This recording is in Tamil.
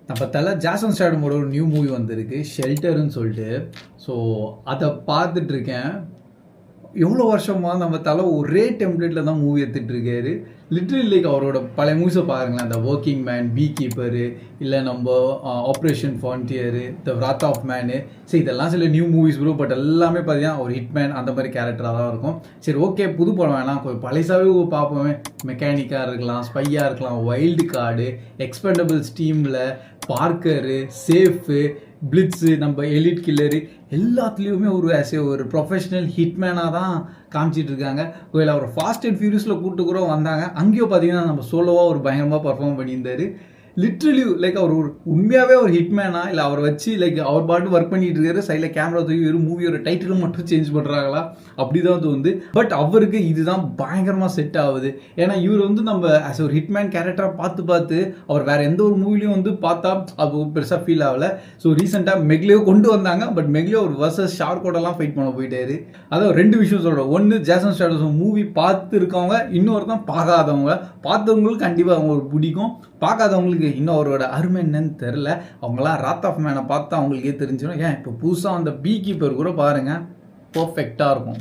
நம்ம தலை ஜாசன் ஸ்டாடமோட ஒரு நியூ மூவி வந்திருக்கு ஷெல்டர்னு சொல்லிட்டு. ஸோ அதை பார்த்துட்டு இருக்கேன். எவ்வளோ வருஷமாக நம்ம தலை ஒரே டெம்ப்ளேட்டில் தான் மூவி எடுத்துகிட்டு இருக்காரு. லிட்ரலி லைக் அவரோட பழைய மூவிஸை பாருங்களேன், அந்த ஒர்க்கிங் மேன், பீ கீப்பரு, இல்லை நம்ம operation frontier, the wrath of man. சரி, இதெல்லாம் சில நியூ மூவிஸ் ப்ரோ, பட் எல்லாமே பார்த்தீங்கன்னா ஒரு ஹிட்மேன் அந்த மாதிரி கேரக்டராக தான் இருக்கும். சரி, ஓகே, புது படம் வேணாம், கொஞ்சம் பழைசாவே பார்ப்போமே. மெக்கானிக்காக இருக்கலாம், ஸ்பையாக இருக்கலாம், வைல்டு கார்டு, எக்ஸ்பெண்டபிள்ஸ் டீமில் பார்க்கரு, சேஃபு, பிளிட்ஸு, நம்ம எலிட் கில்லரு, எல்லாத்துலேயுமே ஒரு ப்ரொஃபஷனல் ஹிட்மேனாக தான் காமிச்சிட்டு இருக்காங்க. அவர் ஃபாஸ்ட் அண்ட் ஃபியூரியஸில் கூப்பிட்டு கூட வந்தாங்க. அங்கேயும் பார்த்தீங்கன்னா நம்ம சோலோவாக ஒரு பயங்கரமாக பர்ஃபார்ம் பண்ணியிருந்தாரு. லிட்ரலி லைக் அவர் ஒரு உண்மையாகவே ஒரு ஹிட்மேனா, இல்லை அவரை வச்சு லைக் அவர் பாட்டு ஒர்க் பண்ணிட்டு இருக்காரு, சைடில் கேமரா தூக்கி வெறும் மூவியோட டைட்டிலும் மட்டும் சேஞ்ச் பண்ணுறாங்களா அப்படிதான் தோணுது. பட் அவருக்கு இதுதான் பயங்கரமாக செட் ஆகுது. ஏன்னா இவர் நம்ம ஆஸ் ஒரு ஹிட்மேன் கேரக்டராக பார்த்து அவர் வேற எந்த ஒரு மூவிலையும் பார்த்தா அது பெருசாக ஃபீல் ஆகலை. ஸோ ரீசெண்டாக மெக்லியோ கொண்டு வந்தாங்க, பட் மெக்லியோ ஒரு வர்சஸ் ஷார்கோடெல்லாம் ஃபைட் பண்ண போயிட்டாரு. அதாவது ரெண்டு விஷயம் சொல்கிறோம். ஒன்று, ஜேசன் ஸ்டாடம் மூவி பார்த்து இருக்கவங்க, இன்னொருத்தான் பார்க்காதவங்க. பார்த்தவங்களுக்கு கண்டிப்பாக அவங்களுக்கு பிடிக்கும், பார்க்காதவங்களுக்கு இன்னும் அவரோட அருமை என்னன்னு தெரில. அவங்களாம் ராத் ஆஃப் மேனை பார்த்தா அவங்களுக்கே தெரிஞ்சிடும். ஏன் இப்போ புதுசாக அந்த பீ கீப்பர் கூட பாருங்கள், பர்ஃபெக்டாக இருக்கும்.